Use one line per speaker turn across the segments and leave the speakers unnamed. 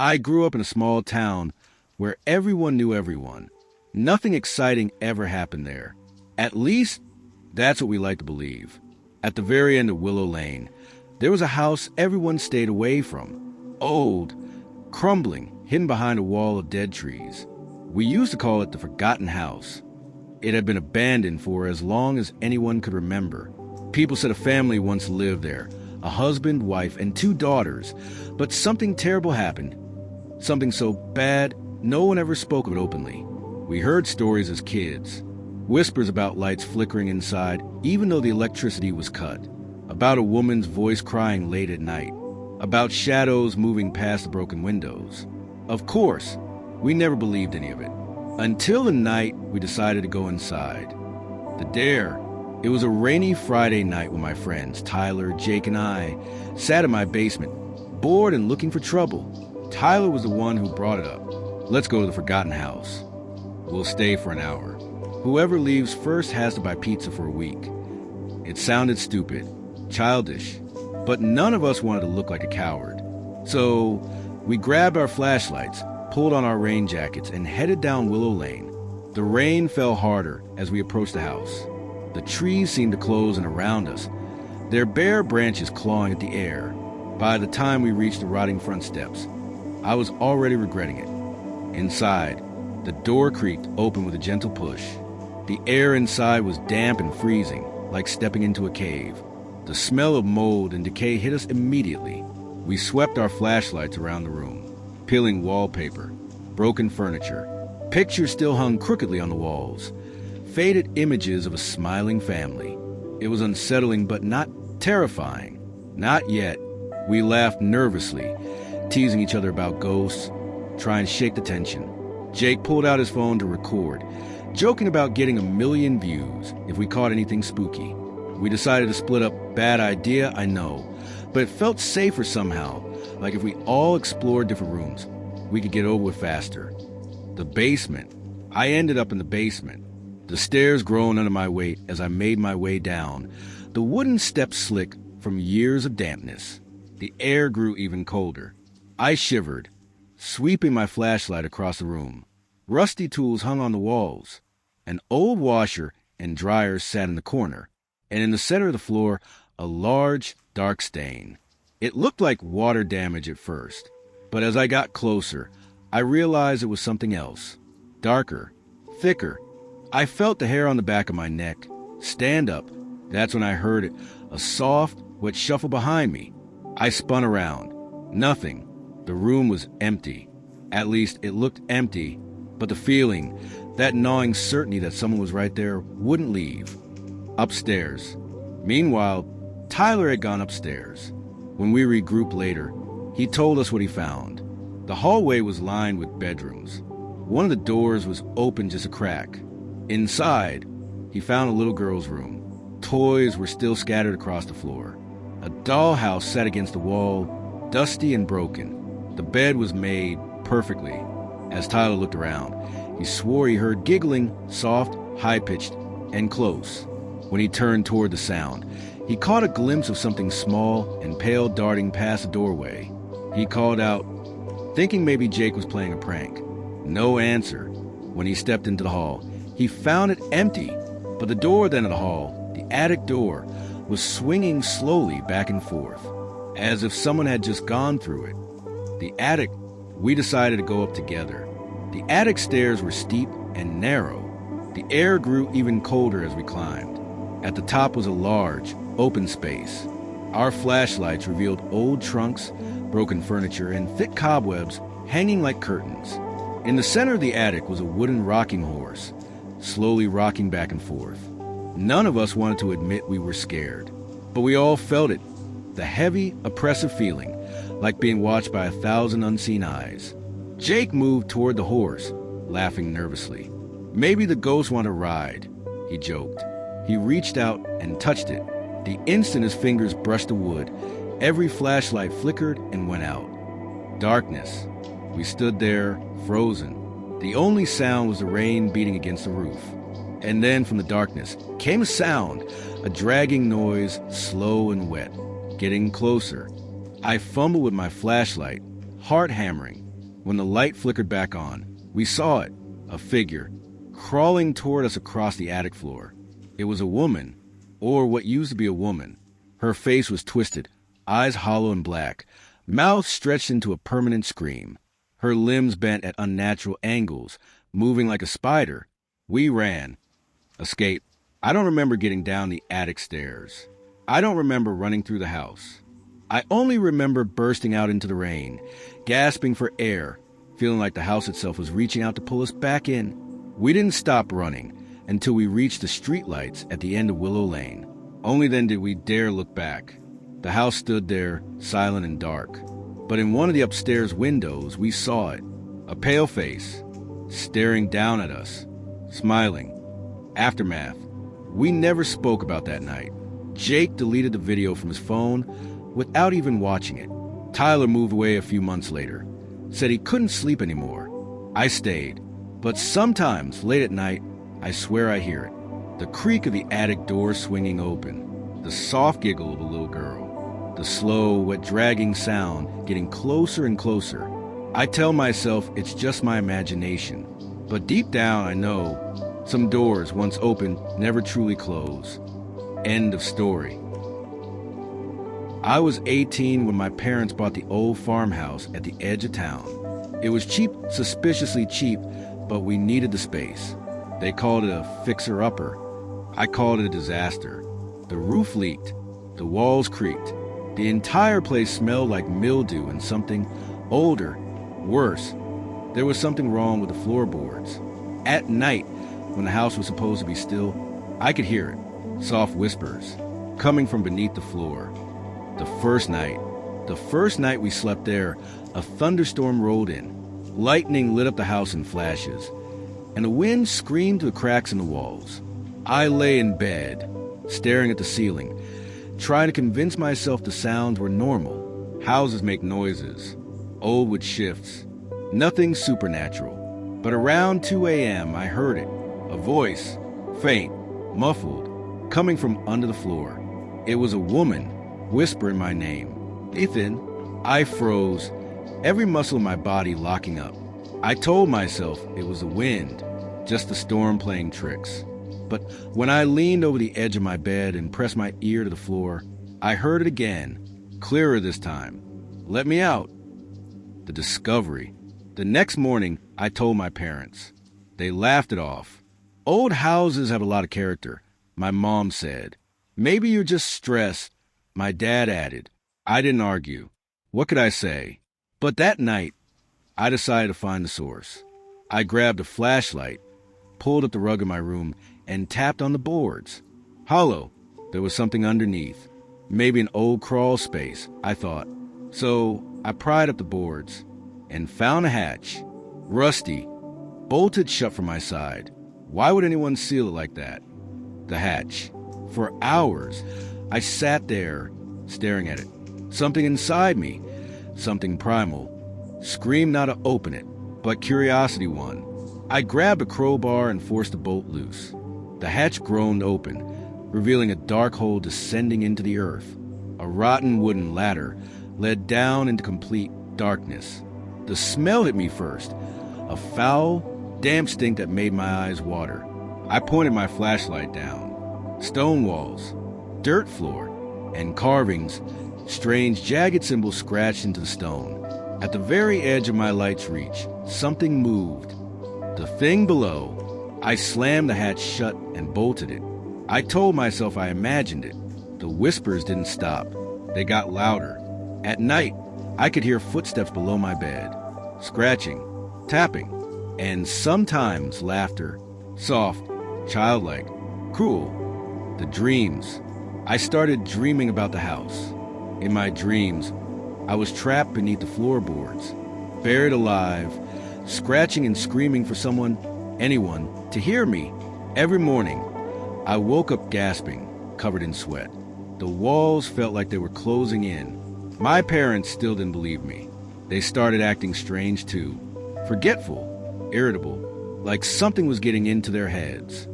I grew up in a small town where everyone knew everyone. Nothing exciting ever happened there. At least, that's what we like to believe. At the very end of Willow Lane, there was a house everyone stayed away from. Old, crumbling, hidden behind a wall of dead trees. We used to call it the Forgotten House. It had been abandoned for as long as anyone could remember. People said a family once lived there, a husband, wife, and 2 daughters, but something terrible happened. Something so bad, no one ever spoke of it openly. We heard stories as kids, whispers about lights flickering inside, even though the electricity was cut, about a woman's voice crying late at night, about shadows moving past the broken windows. Of course, we never believed any of it, until the night we decided to go inside. The dare. It was a rainy Friday night when my friends, Tyler, Jake, and I, sat in my basement, bored and looking for trouble. Tyler was the one who brought it up. Let's go to the Forgotten House. We'll stay for an hour. Whoever leaves first has to buy pizza for a week. It sounded stupid, childish, but none of us wanted to look like a coward. So we grabbed our flashlights, pulled on our rain jackets, and headed down Willow Lane. The rain fell harder as we approached the house. The trees seemed to close in around us, their bare branches clawing at the air. By the time we reached the rotting front steps, I was already regretting it. Inside, the door creaked open with a gentle push. The air inside was damp and freezing, like stepping into a cave. The smell of mold and decay hit us immediately. We swept our flashlights around the room, peeling wallpaper, broken furniture. Pictures still hung crookedly on the walls, faded images of a smiling family. It was unsettling but not terrifying. Not yet. We laughed nervously, teasing each other about ghosts, trying to shake the tension. Jake pulled out his phone to record, joking about getting 1 million views if we caught anything spooky. We decided to split up. Bad idea, I know, but it felt safer somehow, like if we all explored different rooms, we could get over with faster. The basement. I ended up in the basement. The stairs groaned under my weight as I made my way down, the wooden steps slick from years of dampness. The air grew even colder. I shivered, sweeping my flashlight across the room. Rusty tools hung on the walls. An old washer and dryer sat in the corner, and in the center of the floor, a large, dark stain. It looked like water damage at first, but as I got closer, I realized it was something else. Darker, thicker. I felt the hair on the back of my neck stand up. That's when I heard it, a soft, wet shuffle behind me. I spun around. Nothing. The room was empty. At least it looked empty, but the feeling, that gnawing certainty that someone was right there, wouldn't leave. Upstairs. Meanwhile, Tyler had gone upstairs. When we regrouped later, he told us what he found. The hallway was lined with bedrooms. One of the doors was open just a crack. Inside, he found a little girl's room. Toys were still scattered across the floor. A dollhouse sat against the wall, dusty and broken. The bed was made perfectly. As Tyler looked around, he swore he heard giggling, soft, high-pitched, and close. When he turned toward the sound, he caught a glimpse of something small and pale darting past the doorway. He called out, thinking maybe Jake was playing a prank. No answer. When he stepped into the hall, he found it empty, but the door at the end of the hall, the attic door, was swinging slowly back and forth, as if someone had just gone through it. The attic, we decided to go up together. The attic stairs were steep and narrow. The air grew even colder as we climbed. At the top was a large, open space. Our flashlights revealed old trunks, broken furniture, and thick cobwebs hanging like curtains. In the center of the attic was a wooden rocking horse, slowly rocking back and forth. None of us wanted to admit we were scared, but we all felt it, the heavy, oppressive feeling, like being watched by 1,000 unseen eyes. Jake moved toward the horse, laughing nervously. Maybe the ghost wanted a ride, he joked. He reached out and touched it. The instant his fingers brushed the wood, every flashlight flickered and went out. Darkness. We stood there, frozen. The only sound was the rain beating against the roof. And then from the darkness came a sound, a dragging noise, slow and wet, getting closer. I fumbled with my flashlight, heart hammering. When the light flickered back on, we saw it, a figure, crawling toward us across the attic floor. It was a woman, or what used to be a woman. Her face was twisted, eyes hollow and black, mouth stretched into a permanent scream. Her limbs bent at unnatural angles, moving like a spider. We ran. Escape. I don't remember getting down the attic stairs. I don't remember running through the house. I only remember bursting out into the rain, gasping for air, feeling like the house itself was reaching out to pull us back in. We didn't stop running until we reached the streetlights at the end of Willow Lane. Only then did we dare look back. The house stood there, silent and dark. But in one of the upstairs windows, we saw it, a pale face, staring down at us, smiling. Aftermath. We never spoke about that night. Jake deleted the video from his phone without even watching it. Tyler moved away a few months later, said he couldn't sleep anymore. I stayed, but sometimes, late at night, I swear I hear it. The creak of the attic door swinging open, the soft giggle of a little girl, the slow, wet dragging sound getting closer and closer. I tell myself it's just my imagination, but deep down I know some doors once opened never truly close. End of story. I was 18 when my parents bought the old farmhouse at the edge of town. It was cheap, suspiciously cheap, but we needed the space. They called it a fixer-upper. I called it a disaster. The roof leaked. The walls creaked. The entire place smelled like mildew and something older, worse. There was something wrong with the floorboards. At night, when the house was supposed to be still, I could hear it, soft whispers, coming from beneath the floor. The first night we slept there, a thunderstorm rolled in. Lightning lit up the house in flashes, and the wind screamed through the cracks in the walls. I lay in bed, staring at the ceiling, trying to convince myself the sounds were normal. Houses make noises, old with shifts, nothing supernatural. But around 2 a.m. I heard it, a voice, faint, muffled, coming from under the floor. It was a woman, whispering my name. Ethan. I froze, every muscle in my body locking up. I told myself it was the wind, just the storm playing tricks. But when I leaned over the edge of my bed and pressed my ear to the floor, I heard it again, clearer this time. Let me out. The discovery. The next morning, I told my parents. They laughed it off. Old houses have a lot of character, my mom said. Maybe you're just stressed, my dad added. I didn't argue. What could I say? But that night, I decided to find the source. I grabbed a flashlight, pulled up the rug in my room, and tapped on the boards. Hollow. There was something underneath. Maybe an old crawl space, I thought. So I pried up the boards and found a hatch. Rusty, bolted shut from my side. Why would anyone seal it like that? The hatch. For hours, I sat there, staring at it. Something inside me, something primal, screamed not to open it, but curiosity won. I grabbed a crowbar and forced the bolt loose. The hatch groaned open, revealing a dark hole descending into the earth. A rotten wooden ladder led down into complete darkness. The smell hit me first, a foul, damp stink that made my eyes water. I pointed my flashlight down. Stone walls, dirt floor, and carvings, strange jagged symbols scratched into the stone. At the very edge of my light's reach, something moved. The thing below. I slammed the hatch shut and bolted it. I told myself I imagined it. The whispers didn't stop. They got louder. At night, I could hear footsteps below my bed, scratching, tapping, and sometimes laughter, soft, childlike, cruel. The dreams. I started dreaming about the house. In my dreams, I was trapped beneath the floorboards, buried alive, scratching and screaming for someone, anyone, to hear me. Every morning, I woke up gasping, covered in sweat. The walls felt like they were closing in. My parents still didn't believe me. They started acting strange too, forgetful, irritable, like something was getting into their heads.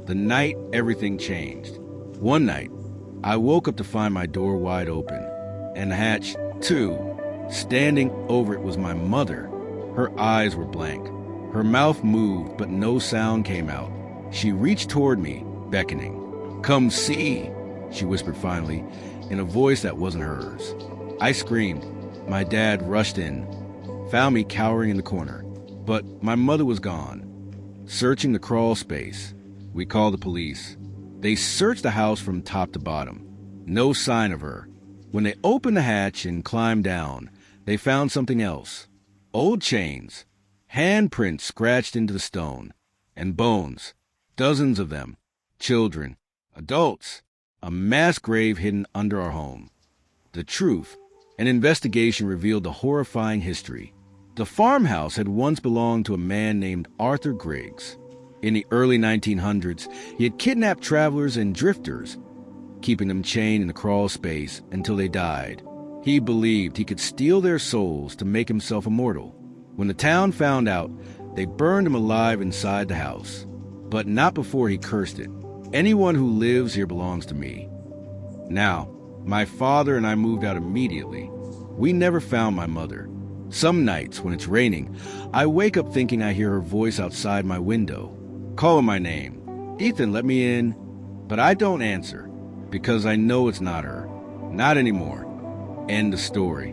The night everything changed. One night, I woke up to find my door wide open, and the hatch, too. Standing over it was my mother. Her eyes were blank. Her mouth moved, but no sound came out. She reached toward me, beckoning. "Come see," she whispered finally, in a voice that wasn't hers. I screamed. My dad rushed in, found me cowering in the corner, but my mother was gone. Searching the crawl space, we called the police. They searched the house from top to bottom. No sign of her. When they opened the hatch and climbed down, they found something else. Old chains, handprints scratched into the stone, and bones, dozens of them, children, adults, a mass grave hidden under our home. The truth, an investigation revealed the horrifying history. The farmhouse had once belonged to a man named Arthur Griggs. In the early 1900s, he had kidnapped travelers and drifters, keeping them chained in the crawl space until they died. He believed he could steal their souls to make himself immortal. When the town found out, they burned him alive inside the house. But not before he cursed it. "Anyone who lives here belongs to me." Now, my father and I moved out immediately. We never found my mother. Some nights, when it's raining, I wake up thinking I hear her voice outside my window, calling my name. "Ethan, let me in." But I don't answer, because I know it's not her. Not anymore. End of story.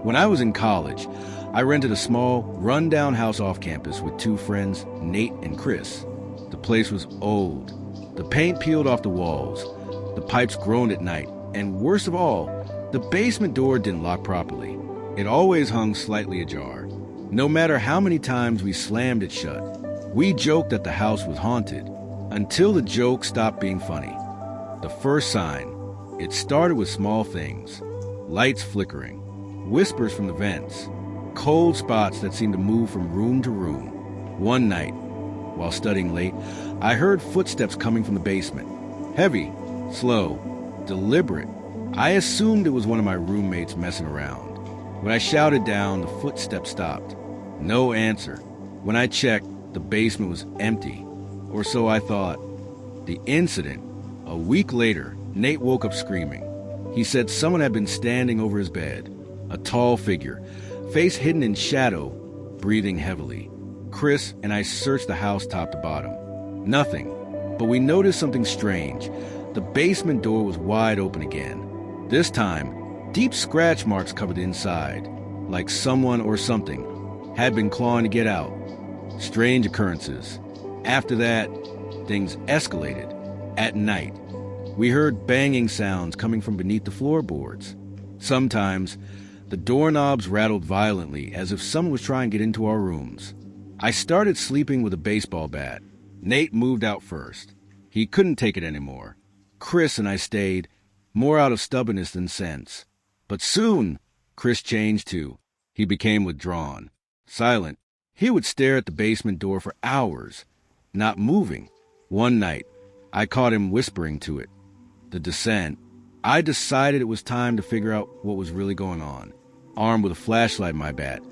When I was in college, I rented a small, run-down house off campus with two friends, Nate and Chris. The place was old. The paint peeled off the walls. The pipes groaned at night. And worst of all, the basement door didn't lock properly. It always hung slightly ajar. No matter how many times we slammed it shut, we joked that the house was haunted, until the joke stopped being funny. The first sign, it started with small things. Lights flickering, whispers from the vents, cold spots that seemed to move from room to room. One night, while studying late, I heard footsteps coming from the basement. Heavy, slow, deliberate. I assumed it was one of my roommates messing around. When I shouted down, the footsteps stopped. No answer. When I checked, the basement was empty. Or so I thought. The incident. A week later, Nate woke up screaming. He said someone had been standing over his bed. A tall figure, face hidden in shadow, breathing heavily. Chris and I searched the house top to bottom. Nothing. But we noticed something strange. The basement door was wide open again. This time, deep scratch marks covered the inside, like someone or something had been clawing to get out. Strange occurrences. After that, things escalated. At night, we heard banging sounds coming from beneath the floorboards. Sometimes, the doorknobs rattled violently as if someone was trying to get into our rooms. I started sleeping with a baseball bat. Nate moved out first. He couldn't take it anymore. Chris and I stayed, more out of stubbornness than sense. But soon, Chris changed too. He became withdrawn, silent. He would stare at the basement door for hours, not moving. One night, I caught him whispering to it. The descent. I decided it was time to figure out what was really going on. Armed with a flashlight in my bat,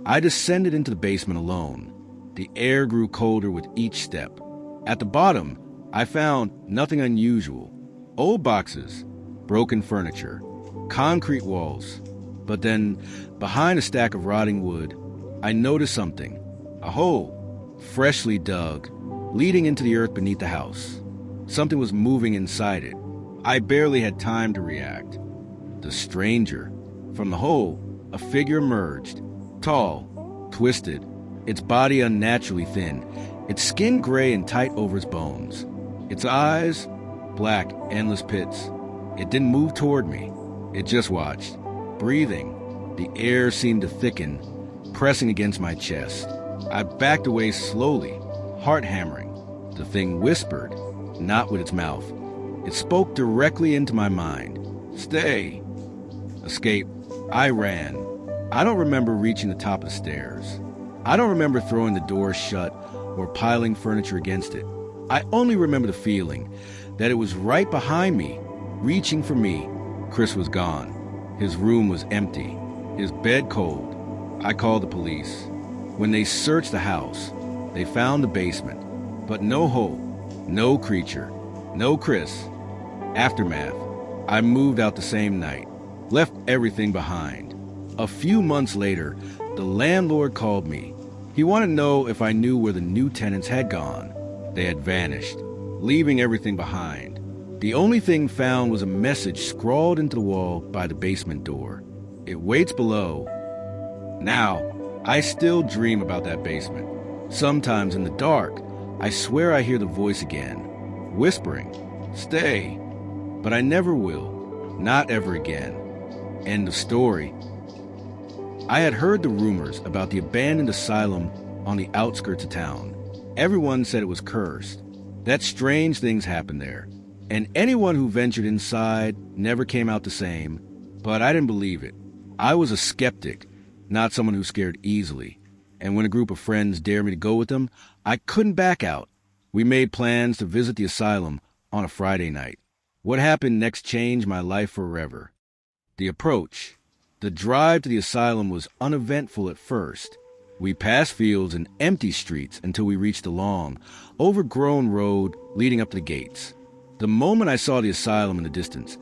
I descended into the basement alone. The air grew colder with each step. At the bottom, I found nothing unusual. Old boxes, broken furniture, concrete walls. But then, behind a stack of rotting wood, I noticed something. A hole, freshly dug, leading into the earth beneath the house. Something was moving inside it. I barely had time to react. The stranger. From the hole, a figure emerged. Tall, twisted, its body unnaturally thin, its skin gray and tight over its bones. Its eyes, black, endless pits. It didn't move toward me. It just watched, breathing. The air seemed to thicken, pressing against my chest. I backed away slowly, heart hammering. The thing whispered, not with its mouth. It spoke directly into my mind. "Stay." Escape. I ran. I don't remember reaching the top of the stairs. I don't remember throwing the door shut or piling furniture against it. I only remember the feeling that it was right behind me, reaching for me. Chris was gone. His room was empty. His bed cold. I called the police. When they searched the house, they found the basement, but no hole, no creature, no Chris. Aftermath. I moved out the same night, left everything behind. A few months later, the landlord called me. He wanted to know if I knew where the new tenants had gone. They had vanished, leaving everything behind. The only thing found was a message scrawled into the wall by the basement door. It waits below. Now, I still dream about that basement. Sometimes in the dark, I swear I hear the voice again, whispering, "Stay." But I never will. Not ever again. End of story. I had heard the rumors about the abandoned asylum on the outskirts of town. Everyone said it was cursed, that strange things happened there, and anyone who ventured inside never came out the same, but I didn't believe it. I was a skeptic, not someone who scared easily, and when a group of friends dared me to go with them, I couldn't back out. We made plans to visit the asylum on a Friday night. What happened next changed my life forever. The approach. The drive to the asylum was uneventful at first. We passed fields and empty streets until we reached a long, overgrown road leading up to the gates. The moment I saw the asylum in the distance,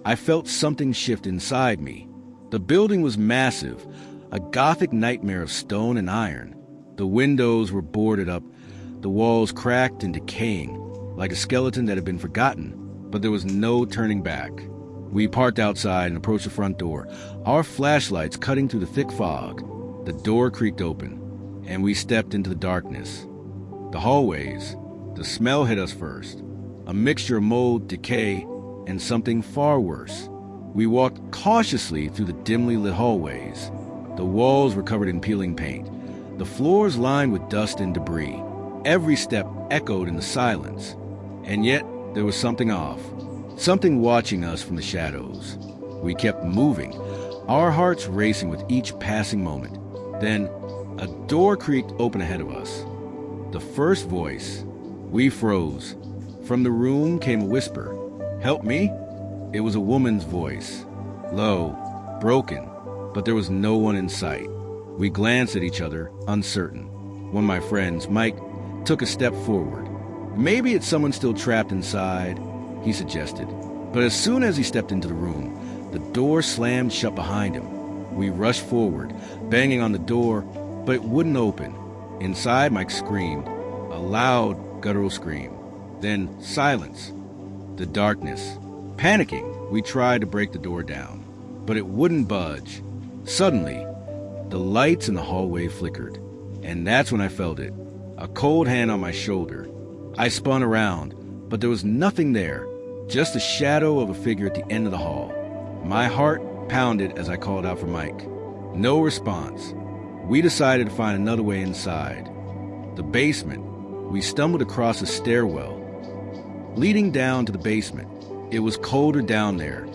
I felt something shift inside me. The building was massive, a Gothic nightmare of stone and iron. The windows were boarded up, the walls cracked and decaying, like a skeleton that had been forgotten, but there was no turning back. We parked outside and approached the front door, our flashlights cutting through the thick fog. The door creaked open, and we stepped into the darkness. The hallways. The smell hit us first, a mixture of mold, decay, and something far worse. We walked cautiously through the dimly lit hallways. The walls were covered in peeling paint, the floors lined with dust and debris. Every step echoed in the silence, and yet there was something off. Something watching us from the shadows. We kept moving, our hearts racing with each passing moment. Then, a door creaked open ahead of us. The first voice. We froze. From the room came a whisper. "Help me?" It was a woman's voice. Low, broken, but there was no one in sight. We glanced at each other, uncertain. One of my friends, Mike, took a step forward. "Maybe it's someone still trapped inside," he suggested. But as soon as he stepped into the room, the door slammed shut behind him. We rushed forward, banging on the door, but it wouldn't open. Inside, Mike screamed, a loud, guttural scream. Then silence. The darkness. Panicking, we tried to break the door down, but it wouldn't budge. Suddenly, the lights in the hallway flickered, and that's when I felt it. A cold hand on my shoulder. I spun around, but there was nothing there, just the shadow of a figure at the end of the hall. My heart pounded as I called out for Mike. No response. We decided to find another way inside. The basement. We stumbled across a stairwell leading down to the basement. It was colder down there,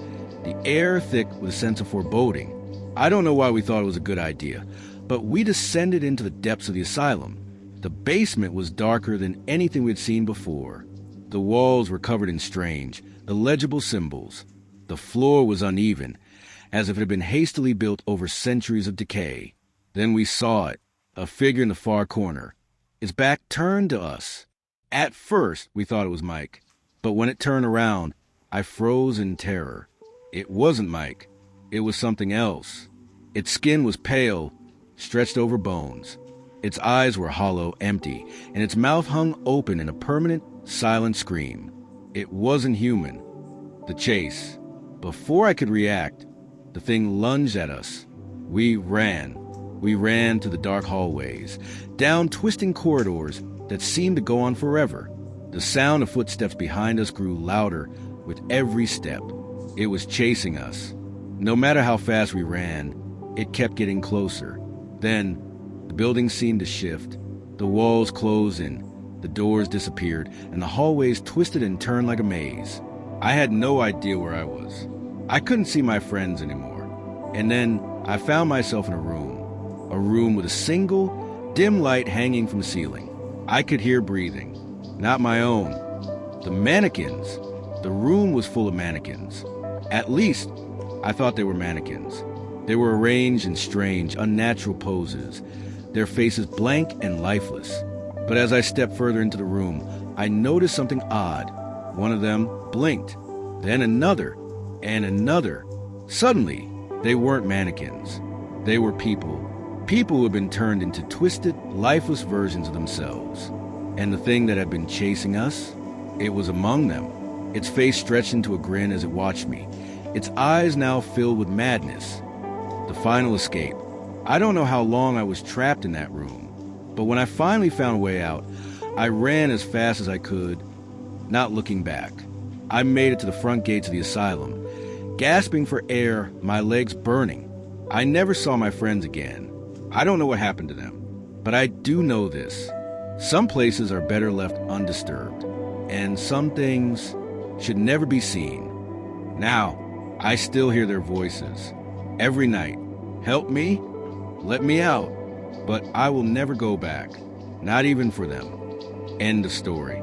the air thick with a sense of foreboding. I don't know why we thought it was a good idea, but we descended into the depths of the asylum. The basement was darker than anything we'd seen before. The walls were covered in strange, illegible symbols. The floor was uneven, as if it had been hastily built over centuries of decay. Then we saw it, a figure in the far corner, its back turned to us. At first, we thought it was Mike, but when it turned around, I froze in terror. It wasn't Mike. It was something else. Its skin was pale, stretched over bones. Its eyes were hollow, empty, and its mouth hung open in a permanent, silent scream. It wasn't human. The chase. Before I could react, the thing lunged at us. We ran. We ran to the dark hallways, down twisting corridors that seemed to go on forever. The sound of footsteps behind us grew louder with every step. It was chasing us. No matter how fast we ran, it kept getting closer. Then, the building seemed to shift. The walls closed in, the doors disappeared, and the hallways twisted and turned like a maze. I had no idea where I was. I couldn't see my friends anymore. And then I found myself in a room with a single, dim light hanging from the ceiling. I could hear breathing, not my own. The mannequins. The room was full of mannequins. At least, I thought they were mannequins. They were arranged in strange, unnatural poses, their faces blank and lifeless. But as I stepped further into the room, I noticed something odd. One of them blinked, then another, and another. Suddenly, they weren't mannequins. They were people. People who had been turned into twisted, lifeless versions of themselves. And the thing that had been chasing us, it was among them. Its face stretched into a grin as it watched me, its eyes now filled with madness. The final escape. I don't know how long I was trapped in that room, but when I finally found a way out, I ran as fast as I could, not looking back. I made it to the front gates of the asylum, gasping for air, my legs burning. I never saw my friends again. I don't know what happened to them, but I do know this. Some places are better left undisturbed, and some things should never be seen. Now, I still hear their voices. Every night. Help me? Let me out. But I will never go back. Not even for them. End of story.